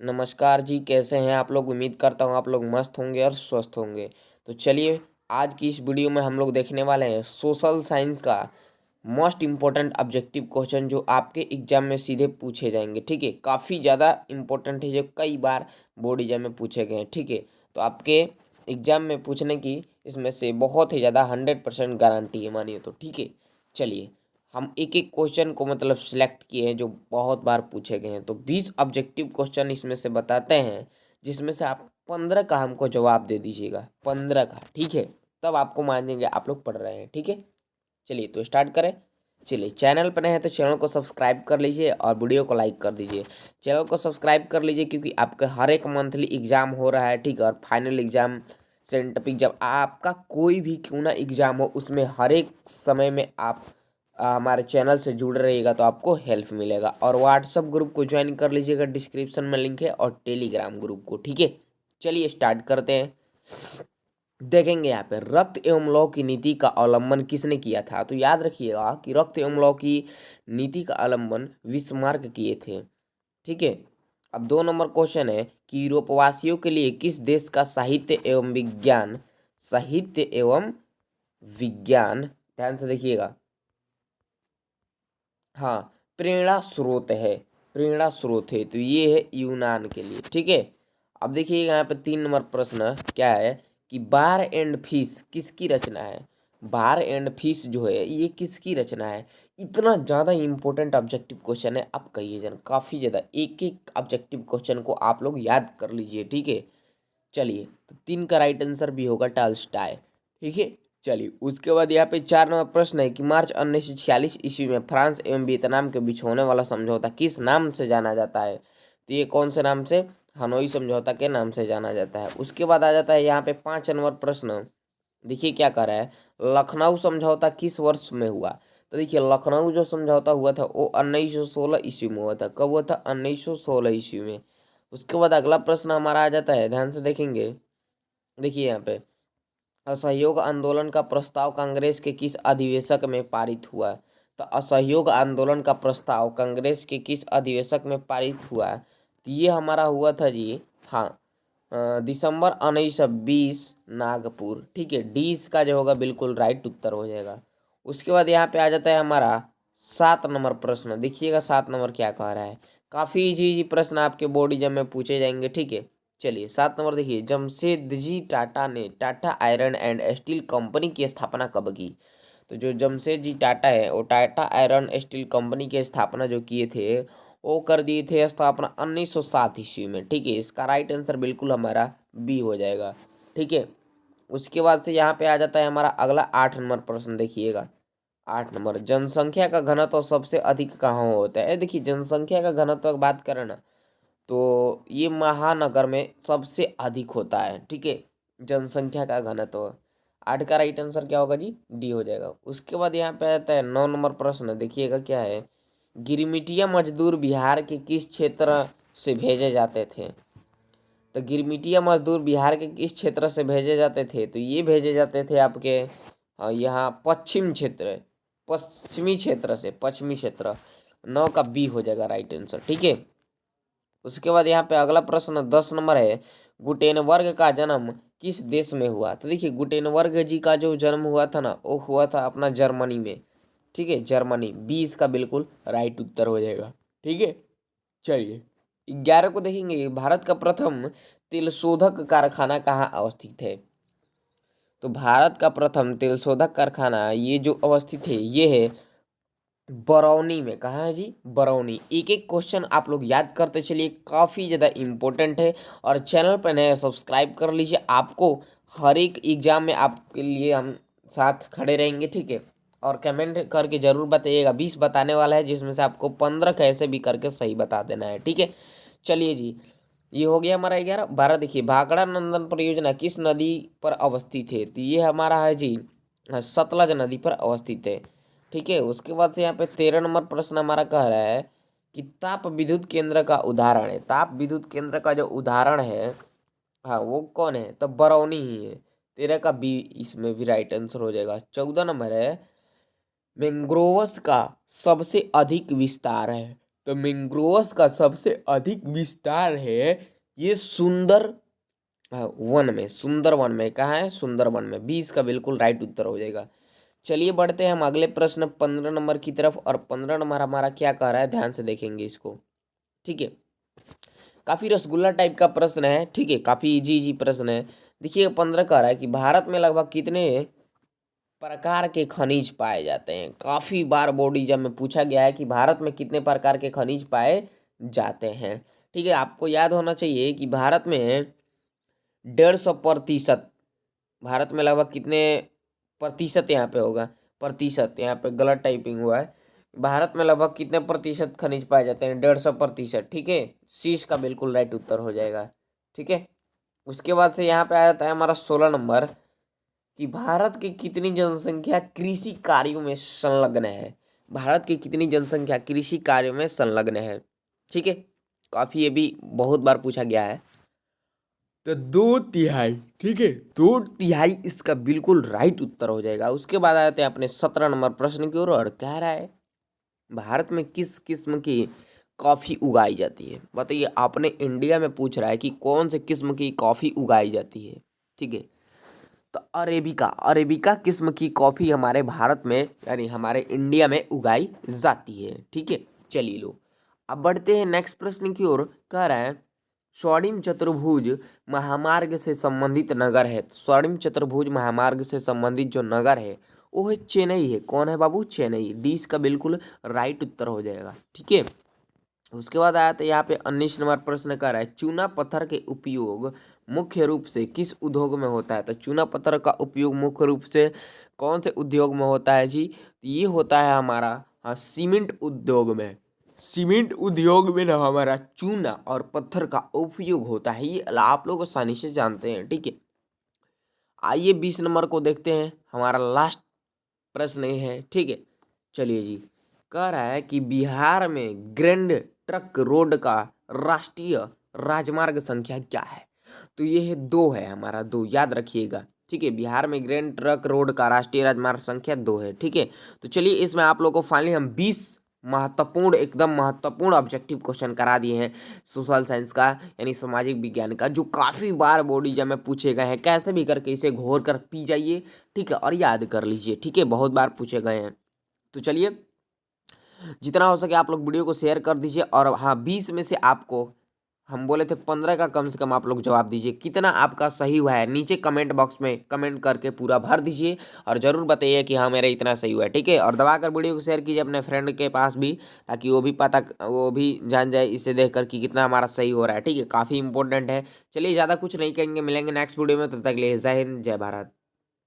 नमस्कार जी, कैसे हैं आप लोग। उम्मीद करता हूँ आप लोग मस्त होंगे और स्वस्थ होंगे। तो चलिए, आज की इस वीडियो में हम लोग देखने वाले हैं सोशल साइंस का मोस्ट इम्पोर्टेंट ऑब्जेक्टिव क्वेश्चन जो आपके एग्जाम में सीधे पूछे जाएंगे। ठीक है, काफ़ी ज़्यादा इम्पोर्टेंट है, जो कई बार बोर्ड एग्जाम में पूछे गए हैं। ठीक है, तो आपके एग्जाम में पूछने की इसमें से बहुत ही ज़्यादा 100% गारंटी है, मानिए तो। ठीक है, चलिए, हम एक एक क्वेश्चन को मतलब सिलेक्ट किए हैं जो बहुत बार पूछे गए हैं। तो 20 ऑब्जेक्टिव क्वेश्चन इसमें से बताते हैं, जिसमें से आप 15 का हमको जवाब दे दीजिएगा, 15 का। ठीक है, तब आपको मानेंगे आप लोग पढ़ रहे हैं। ठीक है, चलिए तो स्टार्ट करें। चलिए, चैनल पर नए हैं तो चैनल को सब्सक्राइब कर लीजिए और वीडियो को लाइक कर दीजिए। चैनल को सब्सक्राइब कर लीजिए क्योंकि आपका हर एक मंथली एग्जाम हो रहा है। ठीक है, और फाइनल एग्जाम, सेंटअप एग्जाम, आपका कोई भी क्यों ना एग्जाम हो, उसमें हर एक समय में आप हमारे चैनल से जुड़ रहिएगा तो आपको हेल्प मिलेगा। और व्हाट्सअप ग्रुप को ज्वाइन कर लीजिएगा, डिस्क्रिप्शन में लिंक है, और टेलीग्राम ग्रुप को। ठीक है, चलिए स्टार्ट करते हैं। देखेंगे यहाँ पे रक्त एवं लौ की नीति का अवलंबन किसने किया था। तो याद रखिएगा कि रक्त एवं लौ की नीति का अवलंबन विस्मार्क किए थे। ठीक है, अब 2 नंबर क्वेश्चन है कि यूरोपवासियों के लिए किस देश का साहित्य एवं विज्ञान ध्यान से देखिएगा, हाँ, प्रेरणा स्रोत है। प्रेरणा स्रोत है, तो ये है यूनान के लिए। ठीक है, अब देखिए यहाँ पे 3 नंबर प्रश्न क्या है कि बार एंड फिश किसकी रचना है। बार एंड फिश जो है ये किसकी रचना है। इतना ज़्यादा इंपॉर्टेंट ऑब्जेक्टिव क्वेश्चन है, आप कहिए जन, काफ़ी ज़्यादा। एक एक ऑब्जेक्टिव क्वेश्चन को आप लोग याद कर लीजिए। ठीक है, चलिए, तो 3 का राइट आंसर भी होगा टॉल्स्टॉय। ठीक है, चलिए, उसके बाद यहाँ पे 4 नंबर प्रश्न है कि मार्च 1946 ईस्वी में फ्रांस एवं वियतनाम के बीच होने वाला समझौता किस नाम से जाना जाता है। तो ये कौन से नाम से, हनोई समझौता के नाम से जाना जाता है। उसके बाद आ जाता है यहाँ पे 5 नंबर प्रश्न। देखिए क्या कर रहा है, लखनऊ समझौता किस वर्ष में हुआ। तो देखिए, लखनऊ जो समझौता हुआ था वो 1916 ईस्वी में हुआ था। कब हुआ था, 1916 ईस्वी में। उसके बाद अगला प्रश्न हमारा आ जाता है, ध्यान से देखेंगे। देखिए यहाँ पे असहयोग आंदोलन का प्रस्ताव कांग्रेस के किस अधिवेशक में पारित हुआ। तो असहयोग आंदोलन का प्रस्ताव कांग्रेस के किस अधिवेशक में पारित हुआ, तो ये हमारा हुआ था जी, हाँ, दिसंबर 1920 नागपुर। ठीक है, डी इसका जो होगा बिल्कुल राइट उत्तर हो जाएगा। उसके बाद यहाँ पे आ जाता है हमारा 7 नंबर प्रश्न। देखिएगा 7 नंबर क्या कह रहा है, काफ़ी इजी इजी प्रश्न आपके बोर्ड एग्जाम में पूछे जाएंगे। ठीक है, चलिए 7 नंबर देखिए, जमशेदजी टाटा ने Tata iron and steel company की स्थापना कब की। तो जो जमशेदजी टाटा है वो टाटा आयरन स्टील कंपनी की स्थापना जो किए थे वो कर दिए थे स्थापना 1907 ईस्वी में। ठीक है, इसका राइट आंसर बिल्कुल हमारा बी हो जाएगा। ठीक है, उसके बाद से यहाँ पे आ जाता है हमारा अगला 8 नंबर प्रश्न। देखिएगा 8 नंबर, जनसंख्या का घनत्व सबसे अधिक कहाँ होता है। देखिए, जनसंख्या का घनत्व की बात करें ना, तो ये महानगर में सबसे अधिक होता है। ठीक है, जनसंख्या का घनत्व। 8 का राइट आंसर क्या होगा जी, डी हो जाएगा। उसके बाद यहाँ पे आता है 9 नंबर प्रश्न। देखिएगा क्या है, गिरमिटिया मजदूर बिहार के किस क्षेत्र से भेजे जाते थे। तो गिरमिटिया मजदूर बिहार के किस क्षेत्र से भेजे जाते थे, तो ये भेजे जाते थे आपके यहाँ पश्चिम क्षेत्र, पश्चिमी क्षेत्र से, पश्चिमी क्षेत्र। 9 का बी हो जाएगा राइट आंसर। ठीक है, उसके बाद यहाँ पे अगला प्रश्न 10 नंबर है, गुटेनबर्ग का जन्म किस देश में हुआ। तो देखिए, गुटेनबर्ग जी का जो जन्म हुआ था ना, वो हुआ था अपना जर्मनी में। ठीक है, जर्मनी, बी इसका बिल्कुल राइट उत्तर हो जाएगा। ठीक है, चलिए 11 को देखेंगे, भारत का प्रथम तेल शोधक कारखाना कहाँ अवस्थित है। तो भारत का प्रथम तेल शोधक कारखाना ये जो अवस्थित है ये है बरौनी में। कहाँ है जी, बरौनी। एक एक क्वेश्चन आप लोग याद करते चलिए, काफ़ी ज़्यादा इम्पोर्टेंट है। और चैनल पर नए सब्सक्राइब कर लीजिए, आपको हर एक एग्जाम में आपके लिए हम साथ खड़े रहेंगे। ठीक है, और कमेंट करके ज़रूर बताइएगा। 20 बताने वाला है, जिसमें से आपको 15 कैसे भी करके सही बता देना है। ठीक है, चलिए जी, ये हो गया हमारा 11। 12 देखिए, भाखड़ा नंदन परियोजना किस नदी पर अवस्थित है। तो ये हमारा है जी, सतलज नदी पर अवस्थित है। ठीक है, उसके बाद से यहाँ पे 13 नंबर प्रश्न हमारा कह रहा है कि ताप विद्युत केंद्र का उदाहरण है। ताप विद्युत केंद्र का जो उदाहरण है, हाँ, वो कौन है, तो बरौनी ही है। 13 का बी इसमें भी राइट आंसर हो जाएगा। 14 नंबर है, मैंग्रोव्स का सबसे अधिक विस्तार है। तो मैंग्रोव्स का सबसे अधिक विस्तार है ये सुंदर वन में। सुंदर वन में कहाँ है? सुंदर वन में। 20 का बिल्कुल राइट उत्तर हो जाएगा। चलिए बढ़ते हैं हम अगले प्रश्न 15 नंबर की तरफ। और 15 नंबर हमारा क्या कह रहा है, ध्यान से देखेंगे इसको। ठीक है, काफी रसगुल्ला टाइप का प्रश्न है। ठीक है, काफी इजी इजी प्रश्न है। देखिए 15 कह रहा है कि भारत में लगभग कितने प्रकार के खनिज पाए जाते हैं। काफी बार बोर्ड एग्जाम में पूछा गया है कि भारत में कितने प्रकार के खनिज पाए जाते हैं। ठीक है, आपको याद होना चाहिए कि भारत में 150%, भारत में लगभग कितने प्रतिशत यहाँ पे होगा, प्रतिशत, यहाँ पे गलत टाइपिंग हुआ है। भारत में लगभग कितने प्रतिशत खनिज पाए जाते हैं? 150%। ठीक है, शीश का बिल्कुल राइट उत्तर हो जाएगा। ठीक है, उसके बाद से यहाँ पे आ जाता है हमारा 16 नंबर कि भारत की कितनी जनसंख्या कृषि कार्यों में संलग्न है। भारत की कितनी जनसंख्या कृषि कार्यों में संलग्न है। ठीक है, काफी ये भी बहुत बार पूछा गया है। तो 2/3। ठीक है, 2/3 इसका बिल्कुल राइट उत्तर हो जाएगा। उसके बाद आते हैं अपने 17 नंबर प्रश्न की ओर। और कह रहा है भारत में किस किस्म की कॉफी उगाई जाती है। बताइए, आपने इंडिया में पूछ रहा है कि कौन से किस्म की कॉफी उगाई जाती है। ठीक है, तो अरेबिका, अरेबिका किस्म की कॉफी हमारे भारत में यानी हमारे इंडिया में उगाई जाती है। ठीक है, चलिए लो अब बढ़ते हैं नेक्स्ट प्रश्न की ओर। कह रहा है स्वर्णिम चतुर्भुज महामार्ग से संबंधित नगर है। तो स्वर्णिम चतुर्भुज महामार्ग से संबंधित जो नगर है वो है चेन्नई है। कौन है बाबू? चेन्नई। डी इसका बिल्कुल राइट उत्तर हो जाएगा। ठीक है, उसके बाद आया तो यहाँ पे 19 नंबर प्रश्न कर रहा है चूना पत्थर के उपयोग मुख्य रूप से किस उद्योग में होता है। तो चूना पत्थर का उपयोग मुख्य रूप से कौन से उद्योग में होता है जी? ये होता है हमारा, हाँ, सीमेंट उद्योग में। सीमेंट उद्योग में ना हमारा चूना और पत्थर का उपयोग होता है। ये आप लोग आसानी से जानते हैं। ठीक है, आइए 20 नंबर को देखते हैं। हमारा लास्ट प्रश्न ये है। ठीक है, चलिए जी। कह रहा है कि बिहार में ग्रैंड ट्रक रोड का राष्ट्रीय राजमार्ग संख्या क्या है। तो ये है 2 है हमारा, 2 याद रखिएगा। ठीक है, बिहार में ग्रैंड ट्रक रोड का राष्ट्रीय राजमार्ग संख्या 2 है। ठीक है, तो चलिए इसमें आप लोगों को फाइनली हम 20 महत्वपूर्ण, एकदम महत्वपूर्ण ऑब्जेक्टिव क्वेश्चन करा दिए हैं सोशल साइंस का यानी सामाजिक विज्ञान का, जो काफ़ी बार बोर्ड एग्जाम में पूछे गए हैं। कैसे भी करके इसे घोर कर पी जाइए। ठीक है, और याद कर लीजिए। ठीक है, बहुत बार पूछे गए हैं। तो चलिए जितना हो सके आप लोग वीडियो को शेयर कर दीजिए। और हाँ, 20 में से आपको हम बोले थे 15 का कम से कम आप लोग जवाब दीजिए। कितना आपका सही हुआ है नीचे कमेंट बॉक्स में कमेंट करके पूरा भर दीजिए और ज़रूर बताइए कि हाँ मेरा इतना सही हुआ है। ठीक है, और दबा कर वीडियो को शेयर कीजिए अपने फ्रेंड के पास भी, ताकि वो भी जान जाए इसे देख कर कि कितना हमारा सही हो रहा है। ठीक है, काफ़ी इंपॉर्टेंट है। चलिए ज़्यादा कुछ नहीं कहेंगे, मिलेंगे नेक्स्ट वीडियो में। तब तक के लिए जय हिंद, जय भारत।